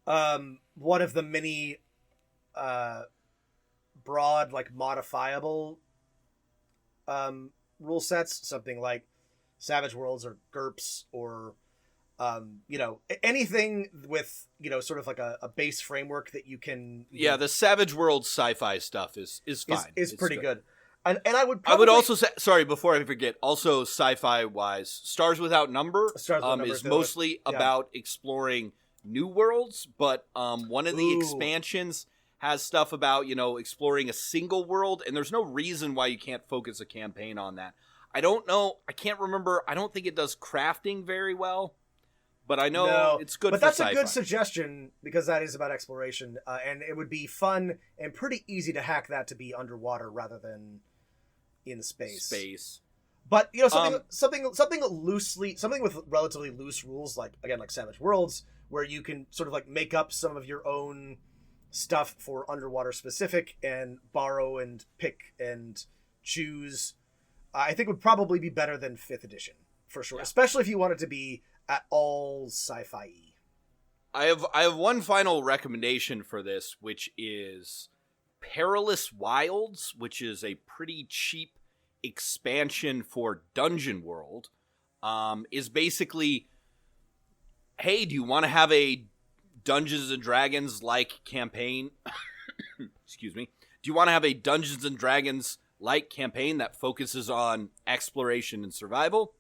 one of the many broad, like, modifiable rule sets, something like Savage Worlds or GURPS or anything with, sort of like a base framework that you can... the Savage Worlds sci-fi stuff is fine. Is pretty good. And I would probably... I would also say, sorry, before I forget, also sci-fi wise, Stars Without Number is mostly about exploring new worlds, but one of the expansions has stuff about, exploring a single world, and there's no reason why you can't focus a campaign on that. I don't know, I can't remember, I don't think it does crafting very well, but I know it's good for sci-fi. But that's a good suggestion, because that is about exploration, and it would be fun and pretty easy to hack that to be underwater rather than in space. But something with relatively loose rules, like Savage Worlds, where you can sort of like make up some of your own stuff for underwater specific and borrow and pick and choose, I think would probably be better than 5th edition for sure, especially if you want it to be at all sci-fi. I have one final recommendation for this, which is Perilous Wilds, which is a pretty cheap expansion for Dungeon World. Is basically, hey, do you want to have a Dungeons and Dragons like campaign? Excuse me. Do you want to have a Dungeons and Dragons like campaign that focuses on exploration and survival?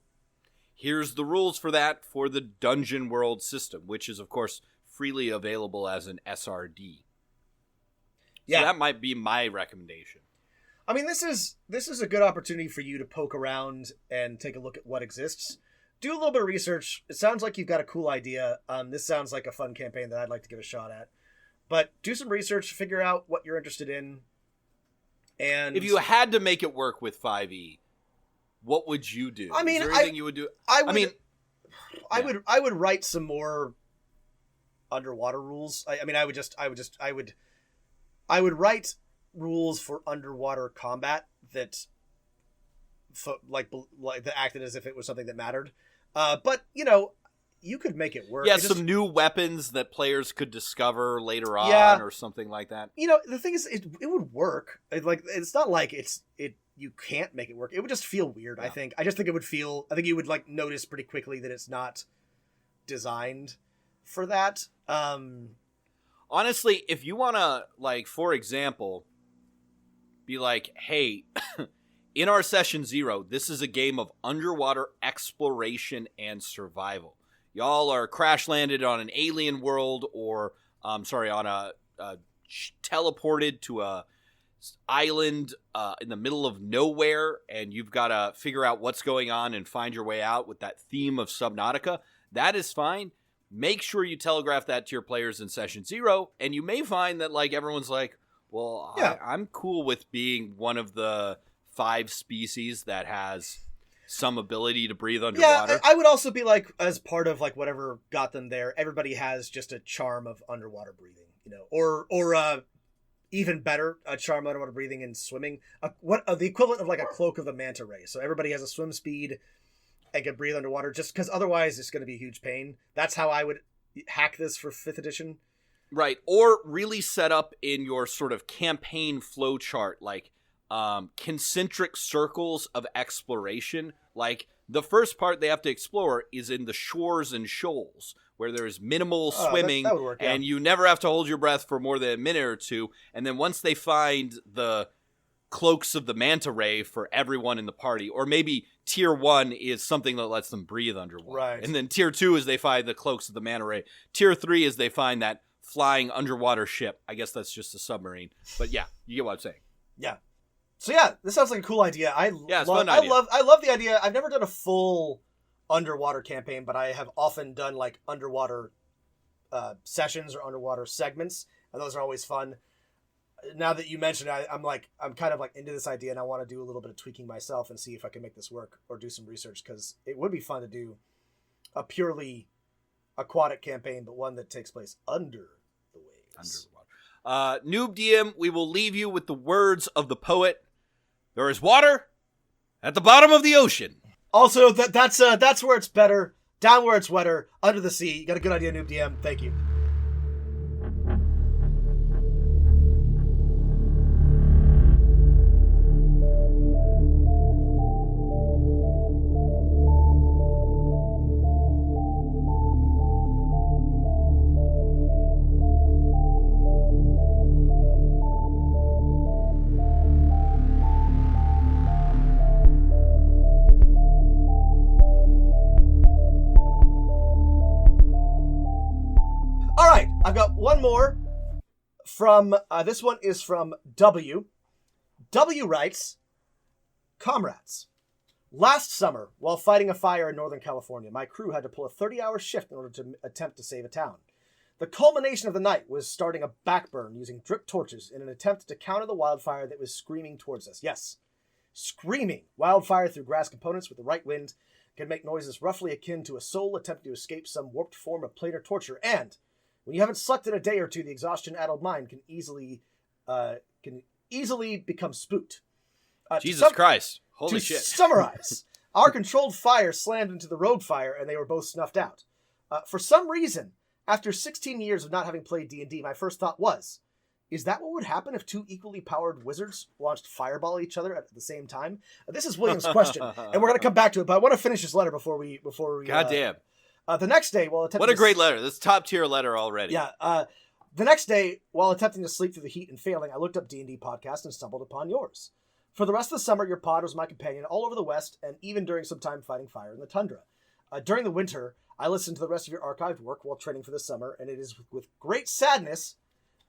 Here's the rules for that for the Dungeon World system, which is, of course, freely available as an SRD. So that might be my recommendation. I mean, this is a good opportunity for you to poke around and take a look at what exists. Do a little bit of research. It sounds like you've got a cool idea. This sounds like a fun campaign that I'd like to give a shot at. But do some research, figure out what you're interested in. And if you had to make it work with 5e, what would you do? I mean, is there anything you would do? I would write some more underwater rules. I would write rules for underwater combat that that acted as if it was something that mattered. But you could make it work. Yeah, some new weapons that players could discover later on, or something like that. The thing is, it would work. It's not like you can't make it work. It would just feel weird. Yeah. I just think it would feel. I think you would notice pretty quickly that it's not designed for that. Honestly, if you want to, for example, be like, hey, in our session 0, this is a game of underwater exploration and survival. Y'all are crash landed on an alien world, or teleported to a island in the middle of nowhere, and you've got to figure out what's going on and find your way out with that theme of Subnautica. That is fine. Make sure you telegraph that to your players in session 0, and you may find that everyone's like, well, yeah. I'm cool with being one of the 5 species that has some ability to breathe underwater. Yeah, I would also be as part of whatever got them there, everybody has just a charm of underwater breathing, or even better, a charm of underwater breathing and swimming. The equivalent of a cloak of the manta ray. So everybody has a swim speed and can breathe underwater, just because otherwise it's going to be a huge pain. That's how I would hack this for 5th edition. Right, or really set up in your sort of campaign flow chart, concentric circles of exploration. The first part they have to explore is in the shores and shoals, where there is minimal swimming, that would work, yeah. and you never have to hold your breath for more than a minute or two. And then once they find the cloaks of the manta ray for everyone in the party, or maybe tier 1 is something that lets them breathe underwater. Right. And then tier 2 is they find the cloaks of the manta ray. Tier 3 is they find that flying underwater ship. I guess that's just a submarine. But yeah, you get what I'm saying. Yeah. So yeah, this sounds like a cool idea. It's a fun idea. I love the idea. I've never done a full underwater campaign, but I have often done like underwater sessions or underwater segments, and those are always fun. Now that you mentioned it, I'm kind of like into this idea, and I want to do a little bit of tweaking myself and see if I can make this work or do some research, because it would be fun to do a purely aquatic campaign, but one that takes place under the waves. Noob DM, we will leave you with the words of the poet. There is water at the bottom of the ocean. Also, that's where it's better, down where it's wetter, under the sea. You got a good idea, Noob DM. Thank you. I've got one more from, this one is from W. W writes, Comrades, last summer, while fighting a fire in Northern California, my crew had to pull a 30-hour shift in order to attempt to save a town. The culmination of the night was starting a backburn using drip torches in an attempt to counter the wildfire that was screaming towards us. Yes, screaming. Wildfire through grass components with the right wind can make noises roughly akin to a soul attempting to escape some warped form of planar torture, and when you haven't slept in a day or two, the exhaustion-addled mind can easily become spooked. Jesus Christ. Holy shit. To summarize, our controlled fire slammed into the road fire, and they were both snuffed out. For some reason, after 16 years of not having played D&D, my first thought was, is that what would happen if two equally powered wizards launched Fireball at each other at the same time? This is William's question, and we're going to come back to it, but I want to finish this letter before we God damn. The next day, while attempting what a great letter. This top tier letter already. Yeah. The next day, while attempting to sleep through the heat and failing, I looked up D&D podcast and stumbled upon yours. For the rest of the summer, your pod was my companion all over the West, and even during some time fighting fire in the tundra. During the winter, I listened to the rest of your archived work while training for the summer, and it is with great sadness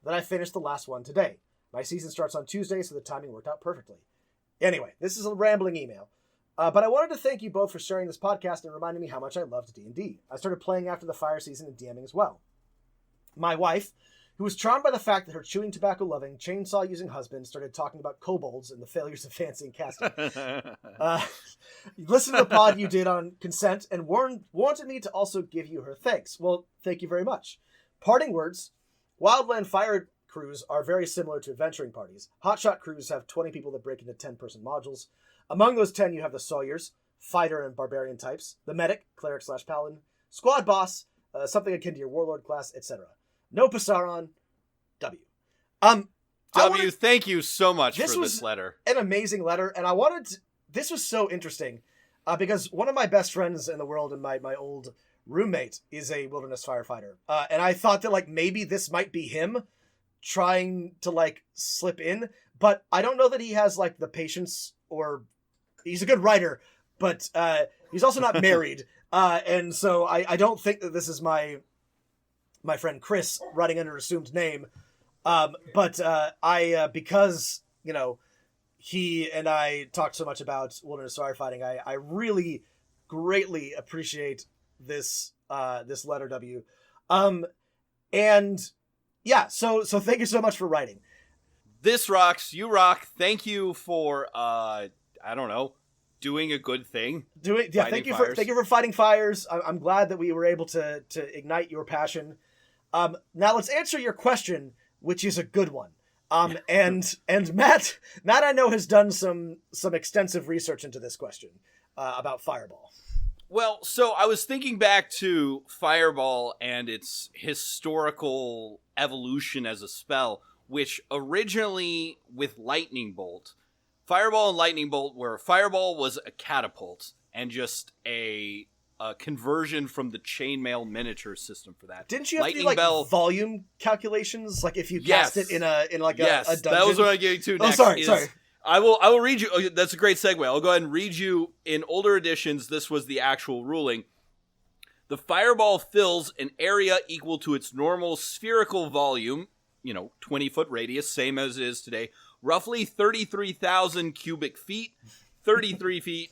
that I finished the last one today. My season starts on Tuesday, so the timing worked out perfectly. Anyway, this is a rambling email. But I wanted to thank you both for sharing this podcast and reminding me how much I loved D&D. I started playing after the fire season and DMing as well. My wife, who was charmed by the fact that her chewing tobacco-loving, chainsaw-using husband started talking about kobolds and the failures of fancy and casting. Listened to the pod you did on consent and wanted me to also give you her thanks. Well, thank you very much. Parting words, Wildland fire crews are very similar to adventuring parties. Hotshot crews have 20 people that break into 10-person modules. Among those 10, you have the Sawyers, fighter and barbarian types, the medic, cleric/paladin, squad boss, something akin to your warlord class, etc. No Pasaron, W. Thank you so much for this letter. An amazing letter, and this was so interesting, because one of my best friends in the world and my old roommate is a wilderness firefighter, and I thought that maybe this might be him trying to slip in, but I don't know that he has the patience, or he's a good writer, but he's also not married, and so I don't think that this is my friend Chris writing under an assumed name, but I because he and I talked so much about wilderness firefighting, I really greatly appreciate this letter, W, and yeah, so thank you so much for writing. This rocks. You rock. Thank you for doing a good thing. Thank you for fighting fires. I'm glad that we were able to ignite your passion. Now let's answer your question, which is a good one. And Matt I know has done some extensive research into this question about Fireball. Well, so I was thinking back to Fireball and its historical evolution as a spell, which originally with Lightning Bolt, Fireball and Lightning Bolt, where Fireball was a catapult and just a conversion from the chainmail miniature system for that. Didn't you have Lightning to do Bell, volume calculations? Like if you cast it in a dungeon? That was what I'm getting to next. Sorry. I will read you. Oh, that's a great segue. I'll go ahead and read you. In older editions, this was the actual ruling. The fireball fills an area equal to its normal spherical volume, 20-foot radius, same as it is today, roughly 33,000 cubic feet, 33 feet,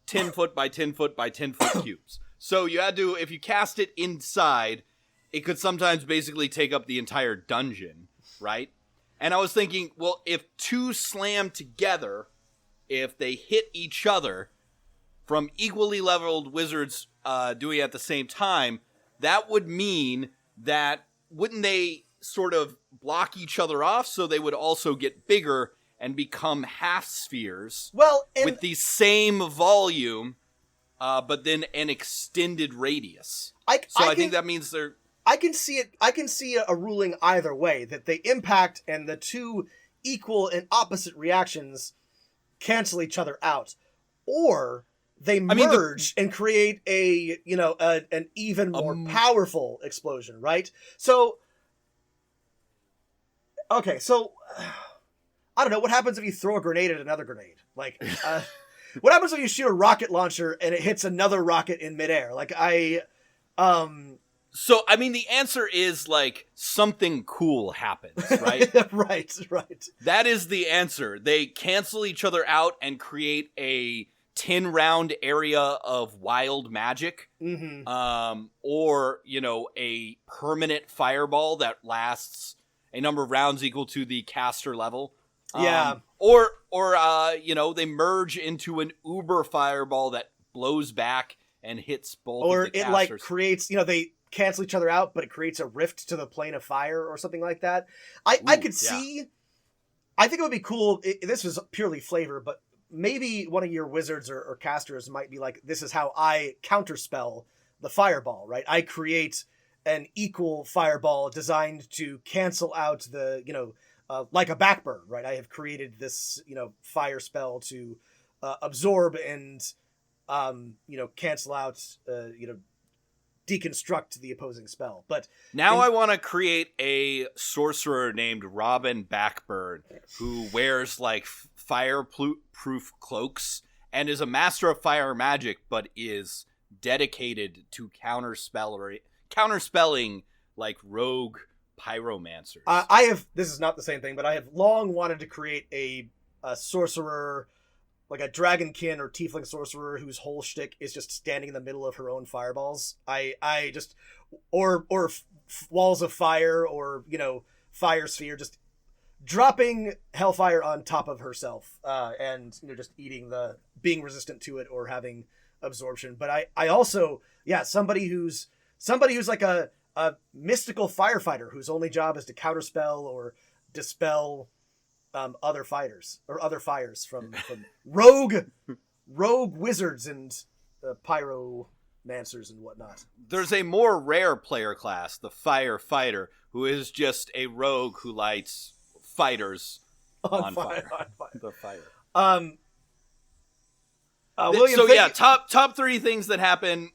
10 foot by 10 foot by 10 foot cubes. So you had to, if you cast it inside, it could sometimes basically take up the entire dungeon, right? And I was thinking, well, if two slam together, if they hit each other from equally leveled wizards doing it at the same time, that would mean that wouldn't they sort of block each other off so they would also get bigger and become half spheres with the same volume, but then an extended radius. I think that means they're... I can see it. I can see a ruling either way, that they impact and the two equal and opposite reactions cancel each other out, or they merge and create an even more powerful explosion, right? So, okay, so I don't know what happens if you throw a grenade at another grenade. Like, what happens if you shoot a rocket launcher and it hits another rocket in midair? Like, So, I mean, the answer is, like, something cool happens, right? Right. That is the answer. They cancel each other out and create a 10-round area of wild magic. Mm-hmm. Or, a permanent fireball that lasts a number of rounds equal to the caster level. Yeah. Or they merge into an uber fireball that blows back and hits both of the casters. Or it, like, creates, they cancel each other out, but it creates a rift to the plane of fire or something like that. I could see... I think it would be cool... This was purely flavor, but maybe one of your wizards or casters might be like, this is how I counterspell the fireball, right? I create an equal fireball designed to cancel out the, like a backburn, right? I have created this, fire spell to absorb and, cancel out, deconstruct the opposing spell. But now I want to create a sorcerer named Robin Backburn who wears like fireproof cloaks and is a master of fire magic, but is dedicated to counterspelling like rogue pyromancers. This is not the same thing, but I have long wanted to create a sorcerer, like a dragonkin or tiefling sorcerer whose whole shtick is just standing in the middle of her own fireballs. Or walls of fire, or, fire sphere, just dropping hellfire on top of herself, and, just being resistant to it or having absorption. But I also, somebody who's like a mystical firefighter whose only job is to counterspell or dispel other fighters or other fires from rogue wizards and pyromancers and whatnot. There's a more rare player class, the firefighter, who is just a rogue who lights fighters on fire. The fire. William, top three things that happen.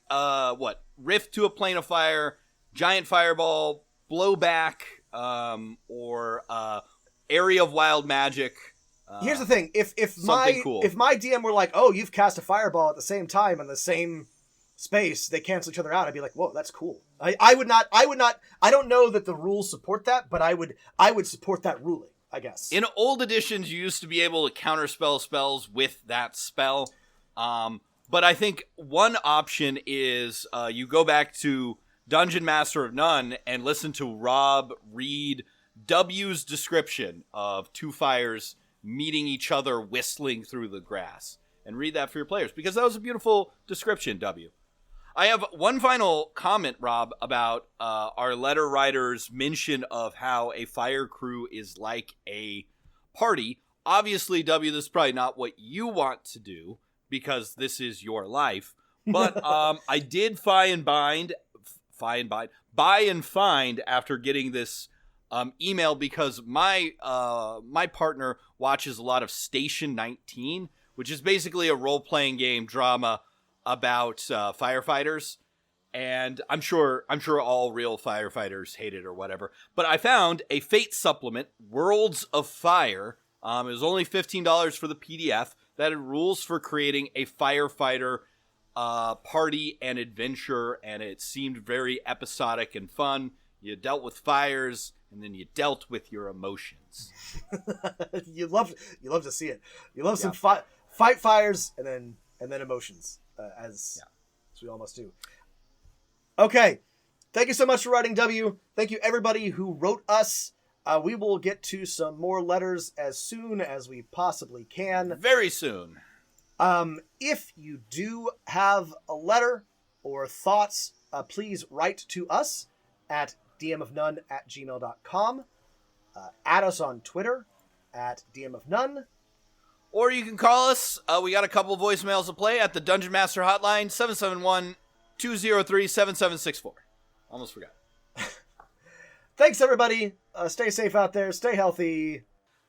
Rift to a plane of fire, giant fireball, blowback, or area of wild magic. Here's the thing: if my DM were like, "Oh, you've cast a fireball at the same time in the same space," they cancel each other out. I'd be like, "Whoa, that's cool." I would not. I don't know that the rules support that, but I would support that ruling, I guess. In old editions, you used to be able to counterspell spells with that spell. But I think one option is you go back to Dungeon Master of None and listen to Rob read W's description of two fires meeting each other whistling through the grass. And read that for your players, because that was a beautiful description, W. I have one final comment, Rob, about our letter writer's mention of how a fire crew is like a party. Obviously, W, this is probably not what you want to do, because this is your life. But I did buy and find after getting this email, because my partner watches a lot of Station 19, which is basically a role-playing game drama about firefighters, and I'm sure all real firefighters hate it or whatever. But I found a Fate supplement, Worlds of Fire. It was only $15 for the PDF. That had rules for creating a firefighter party and adventure, and it seemed very episodic and fun. You dealt with fires, and then you dealt with your emotions. you love to see it. You love some fight fires and then emotions, as we all must do. Okay, thank you so much for writing, W. Thank you everybody who wrote us. We will get to some more letters as soon as we possibly can. Very soon. If you do have a letter or thoughts, please write to us at dmofnone@gmail.com. Add us on Twitter at dmofnone. Or you can call us. We got a couple voicemails to play at the Dungeon Master Hotline, 771-203-7764. Almost forgot. Thanks, everybody. Stay safe out there. Stay healthy.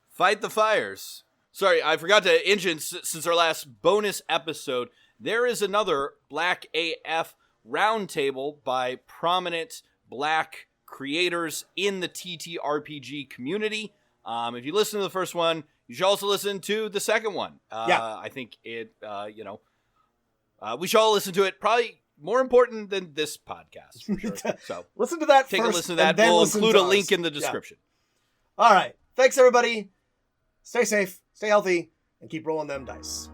Fight the fires. Sorry, I forgot to mention, since our last bonus episode, there is another Black AF Roundtable by prominent Black creators in the TTRPG community. If you listen to the first one, you should also listen to the second one. I think it, we should all listen to it. Probably more important than this podcast, for sure. So listen to that take first. Take a listen to that. We'll include a link in the description. Yeah. All right. Thanks, everybody. Stay safe, stay healthy, and keep rolling them dice.